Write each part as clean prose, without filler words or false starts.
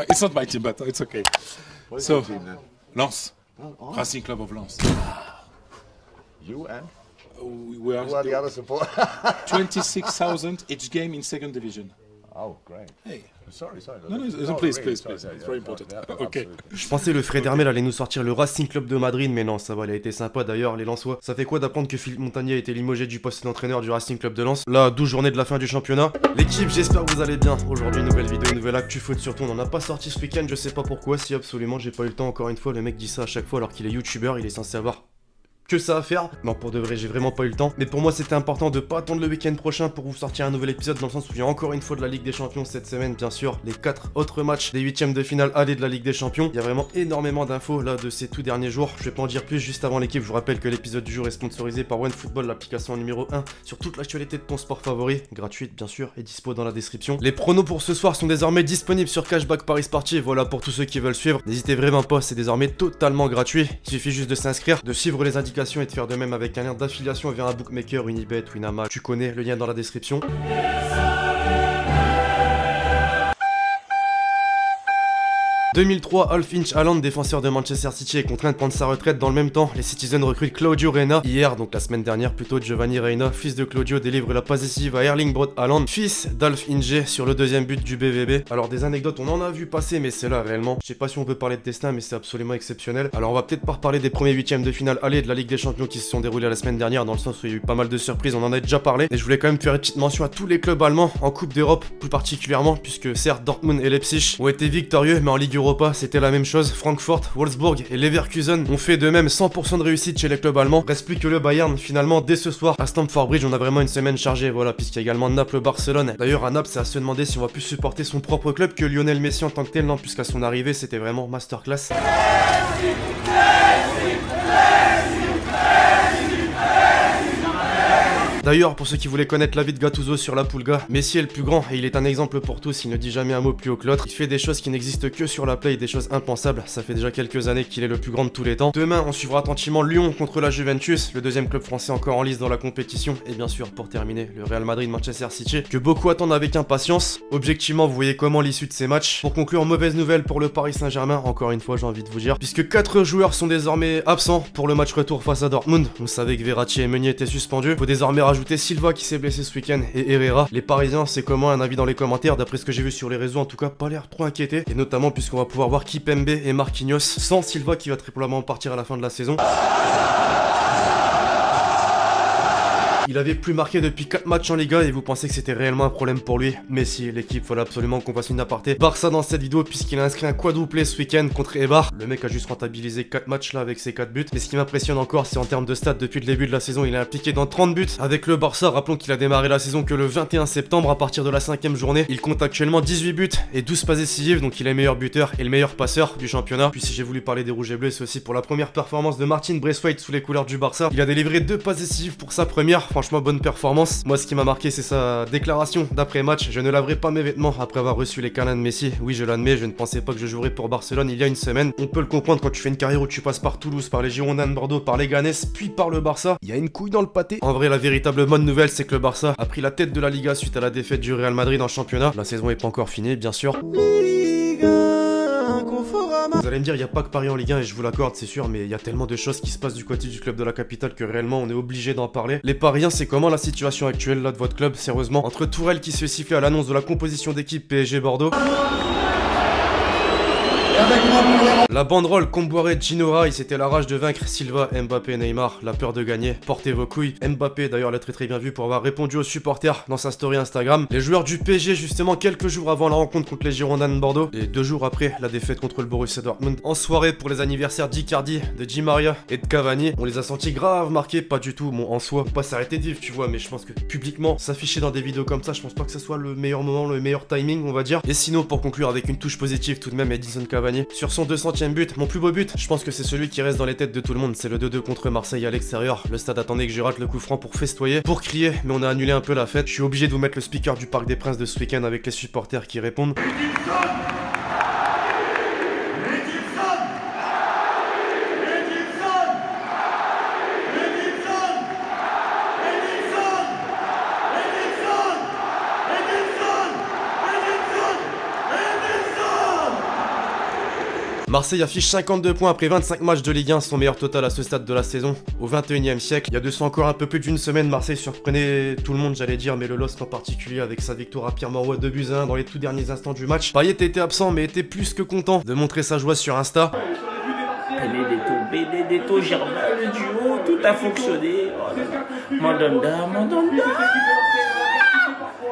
It's not my team, but it's okay. What is So, your team then? Lens, Oh. Racing Club of Lens. You and? We are Who are the other support? 26,000 each game in second division. Oh, great. Hey. Sorry. No, please. It's very important. Okay. Je pensais le Fred Hermel allait nous sortir le Racing Club de Madrid, mais non, ça va, il a été sympa d'ailleurs, les Lensois. Ça fait quoi d'apprendre que Philippe Montagnier a été limogé du poste d'entraîneur du Racing Club de Lens? Là, 12 journées de la fin du championnat. L'équipe, j'espère que vous allez bien. Aujourd'hui, nouvelle vidéo, nouvelle actu foot, surtout on n'en a pas sorti ce week-end, je sais pas pourquoi, si absolument j'ai pas eu le temps, encore une fois, le mec dit ça à chaque fois alors qu'il est youtubeur, il est censé avoir que ça à faire. Non, pour de vrai, j'ai vraiment pas eu le temps. Mais pour moi, c'était important de pas attendre le week-end prochain pour vous sortir un nouvel épisode, dans le sens où il y a encore une fois de la Ligue des Champions cette semaine, bien sûr. Les 4 autres matchs des 8ème de finale aller de la Ligue des Champions. Il y a vraiment énormément d'infos là de ces tout derniers jours. Je vais pas en dire plus juste avant l'équipe. Je vous rappelle que l'épisode du jour est sponsorisé par OneFootball, l'application numéro 1 sur toute l'actualité de ton sport favori. Gratuite, bien sûr, et dispo dans la description. Les pronos pour ce soir sont désormais disponibles sur Cashback Paris Sportif. Voilà pour tous ceux qui veulent suivre. N'hésitez vraiment pas, c'est désormais totalement gratuit. Il suffit juste de s'inscrire, de suivre les indications et de faire de même avec un lien d'affiliation vers un bookmaker, Unibet, Winamax, tu connais, le lien dans la description. 2003, Alf-Inch Haaland, défenseur de Manchester City, est contraint de prendre sa retraite. Dans le même temps, les Citizens recrutent Claudio Reyna. Hier, donc la semaine dernière, plutôt, Giovanni Reyna, fils de Claudio, délivre la passe décisive à Erling Braut Haaland, fils d'Alf-Inge, sur le deuxième but du BVB. Alors des anecdotes, on en a vu passer, mais c'est là réellement. Je sais pas si on peut parler de destin, mais c'est absolument exceptionnel. Alors on va peut-être pas reparler des premiers 8ème de finale aller de la Ligue des Champions qui se sont déroulés la semaine dernière, dans le sens où il y a eu pas mal de surprises, on en a déjà parlé. Et je voulais quand même faire une petite mention à tous les clubs allemands en Coupe d'Europe, plus particulièrement, puisque certes Dortmund et Leipzig ont été victorieux, mais en Ligue Europa, c'était la même chose. Francfort, Wolfsburg et Leverkusen ont fait de même 100% de réussite chez les clubs allemands. Reste plus que le Bayern finalement dès ce soir à Stamford Bridge. On a vraiment une semaine chargée, voilà, puisqu'il y a également Naples-Barcelone. D'ailleurs à Naples, c'est à se demander si on va plus supporter son propre club que Lionel Messi en tant que tel, non, puisqu'à son arrivée c'était vraiment masterclass. D'ailleurs, pour ceux qui voulaient connaître la vie de Gattuso sur la Pulga, Messi est le plus grand et il est un exemple pour tous, il ne dit jamais un mot plus haut que l'autre. Il fait des choses qui n'existent que sur la play, des choses impensables. Ça fait déjà quelques années qu'il est le plus grand de tous les temps. Demain, on suivra attentivement Lyon contre la Juventus, le deuxième club français encore en lice dans la compétition. Et bien sûr, pour terminer, le Real Madrid-Manchester City, que beaucoup attendent avec impatience. Objectivement, vous voyez comment l'issue de ces matchs. Pour conclure, mauvaise nouvelle pour le Paris Saint-Germain, encore une fois j'ai envie de vous dire, puisque 4 joueurs sont désormais absents pour le match retour face à Dortmund. Vous savez que Verratti et Meunier étaient suspendus. Faut désormais rajouter Silva qui s'est blessé ce week-end et Herrera. Les Parisiens, c'est comment? Un avis dans les commentaires? D'après ce que j'ai vu sur les réseaux, en tout cas, pas l'air trop inquiété. Et notamment puisqu'on va pouvoir voir Kipembe et Marquinhos sans Silva qui va très probablement partir à la fin de la saison. Il avait plus marqué depuis 4 matchs en Liga et vous pensez que c'était réellement un problème pour lui? Mais si, l'équipe, fallait absolument qu'on fasse une aparté Barça dans cette vidéo puisqu'il a inscrit un quadruplé ce week-end contre Eibar. Le mec a juste rentabilisé 4 matchs là avec ses 4 buts. Mais ce qui m'impressionne encore, c'est en termes de stats, depuis le début de la saison, il est impliqué dans 30 buts avec le Barça. Rappelons qu'il a démarré la saison que le 21 septembre à partir de la 5ème journée. Il compte actuellement 18 buts et 12 passes décisives, donc il est meilleur buteur et le meilleur passeur du championnat. Puis si j'ai voulu parler des Rouges et Bleus, c'est aussi pour la première performance de Martin Braithwaite sous les couleurs du Barça. Il a délivré 2 passes décisives pour sa première. Franchement, bonne performance. Moi, ce qui m'a marqué, c'est sa déclaration d'après-match. Je ne laverai pas mes vêtements après avoir reçu les câlins de Messi. Oui, je l'admets, je ne pensais pas que je jouerais pour Barcelone il y a une semaine. On peut le comprendre quand tu fais une carrière où tu passes par Toulouse, par les Girondins de Bordeaux, par les Ganes, puis par le Barça. Il y a une couille dans le pâté. En vrai, la véritable bonne nouvelle, c'est que le Barça a pris la tête de la Liga suite à la défaite du Real Madrid en championnat. La saison est pas encore finie, bien sûr. Vous allez me dire, il n'y a pas que Paris en Ligue 1 et je vous l'accorde, c'est sûr, mais il y a tellement de choses qui se passent du côté du club de la capitale que réellement on est obligé d'en parler. Les Pariens, c'est comment la situation actuelle là de votre club, sérieusement? Entre Tourelle qui se fait siffler à l'annonce de la composition d'équipe PSG Bordeaux, la banderole Comboiré Ginoraï, c'était la rage de vaincre Silva, Mbappé, Neymar, la peur de gagner, portez vos couilles. Mbappé d'ailleurs l'a très bien vu pour avoir répondu aux supporters dans sa story Instagram. Les joueurs du PSG justement quelques jours avant la rencontre contre les Girondins de Bordeaux et 2 jours après la défaite contre le Borussia Dortmund. En soirée pour les anniversaires d'Icardi, de Di Maria et de Cavani, on les a sentis grave marqués, pas du tout, bon en soi, faut pas s'arrêter de vivre tu vois, mais je pense que publiquement s'afficher dans des vidéos comme ça, je pense pas que ce soit le meilleur moment, le meilleur timing on va dire. Et sinon pour conclure avec une touche positive tout de même, Edinson Cavani sur son 200ème but, mon plus beau but, je pense que c'est celui qui reste dans les têtes de tout le monde, c'est le 2-2 contre Marseille à l'extérieur. Le stade attendait que je rate le coup franc pour festoyer, pour crier, mais on a annulé un peu la fête. Je suis obligé de vous mettre le speaker du Parc des Princes de ce week-end avec les supporters qui répondent. Marseille affiche 52 points après 25 matchs de Ligue 1, son meilleur total à ce stade de la saison, au 21e siècle. Il y a de ça encore un peu plus d'une semaine, Marseille surprenait tout le monde, j'allais dire, mais le LOSC en particulier avec sa victoire à Pierre-Mauroy 2-1 dans les tout derniers instants du match. Payet était absent mais était plus que content de montrer sa joie sur Insta. Benedetto, Germain, le duo, tout a fonctionné. Mandanda.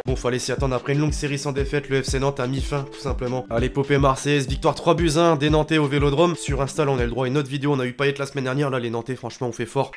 Bon, fallait s'y attendre après une longue série sans défaite, le FC Nantes a mis fin tout simplement à l'épopée marseillaise. Victoire 3-1 des Nantais au Vélodrome. Sur Insta, là, on a le droit à une autre vidéo, on a eu Payet la semaine dernière, là les Nantais franchement on fait fort.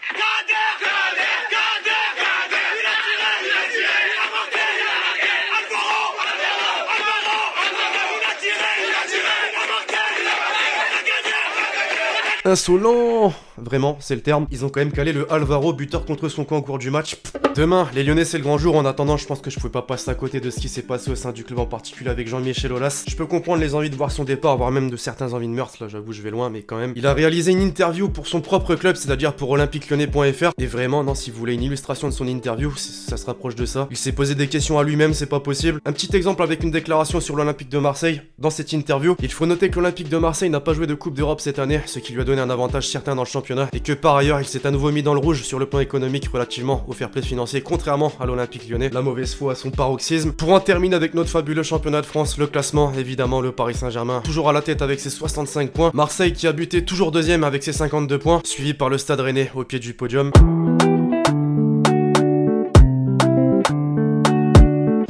Insolent! Vraiment, c'est le terme. Ils ont quand même calé le Alvaro, buteur contre son camp au cours du match. Demain, les Lyonnais, c'est le grand jour. En attendant, je pense que je pouvais pas passer à côté de ce qui s'est passé au sein du club, en particulier avec Jean-Michel Aulas. Je peux comprendre les envies de voir son départ, voire même de certains envies de meurtre. Là, j'avoue, je vais loin, mais quand même. Il a réalisé une interview pour son propre club, c'est-à-dire pour olympiquelyonnais.fr. Et vraiment, non, si vous voulez une illustration de son interview, ça se rapproche de ça. Il s'est posé des questions à lui-même, c'est pas possible. Un petit exemple avec une déclaration sur l'Olympique de Marseille. Dans cette interview, il faut noter que l'Olympique de Marseille n'a pas joué de Coupe d'Europe cette année, ce qui lui a donné un avantage certain dans le championnat, et que par ailleurs, il s'est à nouveau mis dans le rouge sur le plan économique relativement au fair play financier, contrairement à l'Olympique lyonnais. La mauvaise foi à son paroxysme. Pour en terminer avec notre fabuleux championnat de France, le classement, évidemment le Paris Saint-Germain, toujours à la tête avec ses 65 points. Marseille qui a buté toujours deuxième avec ses 52 points, suivi par le Stade Rennais au pied du podium.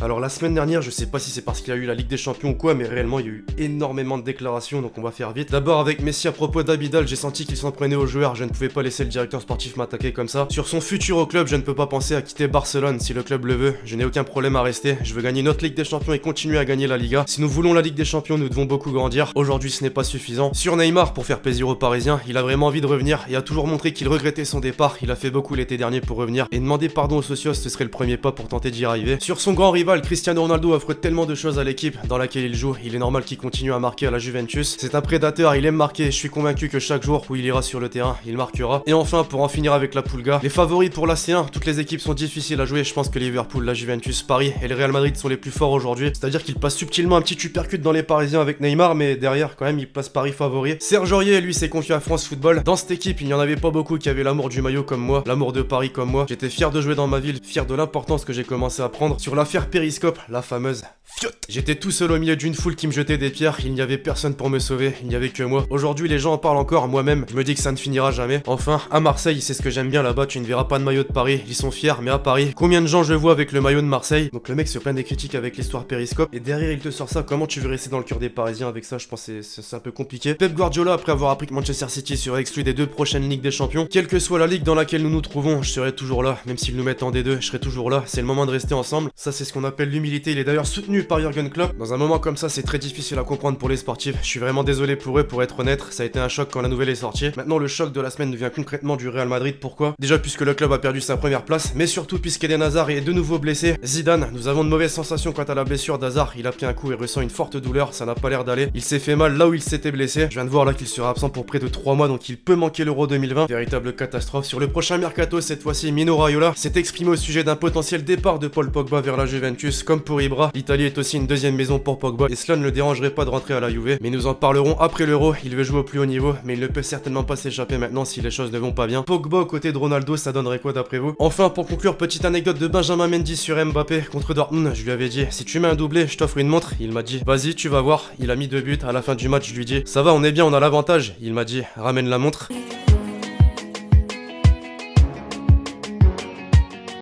Alors la semaine dernière, je sais pas si c'est parce qu'il y a eu la Ligue des Champions ou quoi, mais réellement il y a eu énormément de déclarations, donc on va faire vite. D'abord avec Messi à propos d'Abidal, j'ai senti qu'il s'en prenait aux joueurs, je ne pouvais pas laisser le directeur sportif m'attaquer comme ça. Sur son futur au club, je ne peux pas penser à quitter Barcelone si le club le veut, je n'ai aucun problème à rester, je veux gagner notre Ligue des Champions et continuer à gagner la Liga. Si nous voulons la Ligue des Champions, nous devons beaucoup grandir. Aujourd'hui ce n'est pas suffisant. Sur Neymar, pour faire plaisir aux Parisiens, il a vraiment envie de revenir et a toujours montré qu'il regrettait son départ, il a fait beaucoup l'été dernier pour revenir, et demander pardon aux socios, ce serait le premier pas pour tenter d'y arriver. Sur son grand rival, Cristiano Ronaldo offre tellement de choses à l'équipe dans laquelle il joue, il est normal qu'il continue à marquer à la Juventus. C'est un prédateur, il aime marquer, je suis convaincu que chaque jour où il ira sur le terrain, il marquera. Et enfin, pour en finir avec la Pulga, les favoris pour la C1, toutes les équipes sont difficiles à jouer, je pense que Liverpool, la Juventus, Paris et le Real Madrid sont les plus forts aujourd'hui, c'est-à-dire qu'il passe subtilement un petit uppercut dans les Parisiens avec Neymar, mais derrière quand même il place Paris favori. Serge Aurier, lui, s'est confié à France Football. Dans cette équipe, il n'y en avait pas beaucoup qui avaient l'amour du maillot comme moi, l'amour de Paris comme moi. J'étais fier de jouer dans ma ville, fier de l'importance que j'ai commencé à prendre sur l'affaire Périscope, la fameuse fiotte. J'étais tout seul au milieu d'une foule qui me jetait des pierres, il n'y avait personne pour me sauver, il n'y avait que moi. Aujourd'hui les gens en parlent encore, moi-même, je me dis que ça ne finira jamais. Enfin, à Marseille, c'est ce que j'aime bien là-bas, tu ne verras pas de maillot de Paris, ils sont fiers, mais à Paris, combien de gens je vois avec le maillot de Marseille? Donc le mec se plaint des critiques avec l'histoire Périscope, et derrière il te sort ça, comment tu veux rester dans le cœur des Parisiens avec ça? Je pense que c'est un peu compliqué. Pep Guardiola, après avoir appris que Manchester City serait exclu des 2 prochaines Ligues des Champions, quelle que soit la ligue dans laquelle nous nous trouvons, je serai toujours là, même s'ils nous mettent en D2, je serai toujours là, c'est le moment de rester ensemble. Ça c'est ce qu'on appelle l'humilité, il est d'ailleurs soutenu par Jürgen Klopp. Dans un moment comme ça, c'est très difficile à comprendre pour les sportifs. Je suis vraiment désolé pour eux, pour être honnête. Ça a été un choc quand la nouvelle est sortie. Maintenant, le choc de la semaine vient concrètement du Real Madrid. Pourquoi? Déjà puisque le club a perdu sa première place, mais surtout puisqu'Eden Hazard est de nouveau blessé. Zidane, nous avons de mauvaises sensations quant à la blessure d'Hazard. Il a pris un coup et ressent une forte douleur. Ça n'a pas l'air d'aller. Il s'est fait mal là où il s'était blessé. Je viens de voir là qu'il sera absent pour près de 3 mois, donc il peut manquer l'Euro 2020. Véritable catastrophe. Sur le prochain mercato, cette fois-ci, Mino Raiola s'est exprimé au sujet d'un potentiel départ de Paul Pogba vers la Juventus. Comme pour Ibra, l'Italie est aussi une deuxième maison pour Pogba et cela ne le dérangerait pas de rentrer à la Juve, mais nous en parlerons après l'Euro. Il veut jouer au plus haut niveau, mais il ne peut certainement pas s'échapper maintenant si les choses ne vont pas bien. Pogba aux côtés de Ronaldo, ça donnerait quoi d'après vous? Enfin, pour conclure, petite anecdote de Benjamin Mendy sur Mbappé contre Dortmund. Je lui avais dit, si tu mets un doublé, je t'offre une montre. Il m'a dit, vas-y, tu vas voir. Il a mis 2 buts. À la fin du match, je lui dis, ça va, on est bien, on a l'avantage. Il m'a dit, ramène la montre.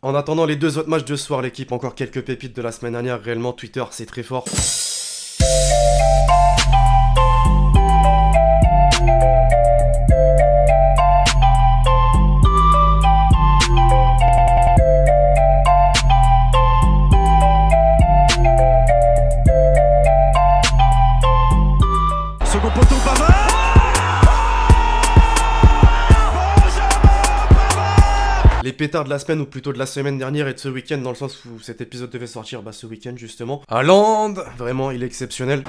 En attendant les 2 autres matchs de ce soir, l'équipe, encore quelques pépites de la semaine dernière. Réellement, Twitter, c'est très fort. Second poteau, Pavard. Les pétards de la semaine, ou plutôt de la semaine dernière et de ce week-end, dans le sens où cet épisode devait sortir ce week-end justement. Haaland, vraiment il est exceptionnel.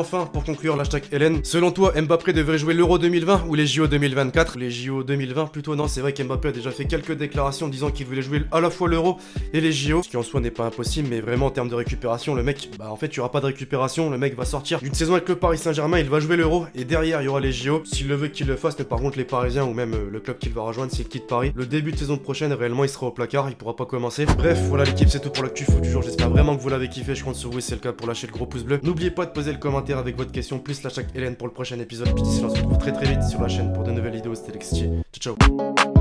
enfin, pour conclure, l'hashtag Hélène. Selon toi, Mbappé devrait jouer l'Euro 2020 ou les JO 2024? Les JO 2020 plutôt, non, c'est vrai qu'Mbappé a déjà fait quelques déclarations disant qu'il voulait jouer à la fois l'Euro et les JO, ce qui en soi n'est pas impossible, mais vraiment en termes de récupération, le mec, bah en fait, il y aura pas de récupération, le mec va sortir d'une saison avec le Paris Saint-Germain, il va jouer l'Euro et derrière il y aura les JO. S'il le veut qu'il le fasse, mais par contre les Parisiens ou même le club qu'il va rejoindre s'il quitte Paris, le début de saison prochaine réellement il sera au placard, il pourra pas commencer. Bref, voilà l'équipe, c'est tout pour l'actu foot du jour. J'espère vraiment que vous l'avez kiffé, je compte sur vous et c'est le cas pour lâcher le gros pouce bleu. N'oubliez pas de poser le commentaire avec votre question plus l'hashtag Hélène pour le prochain épisode. Puis d'ici là on se retrouve très vite sur la chaîne pour de nouvelles vidéos. C'était Lexi. Ciao ciao.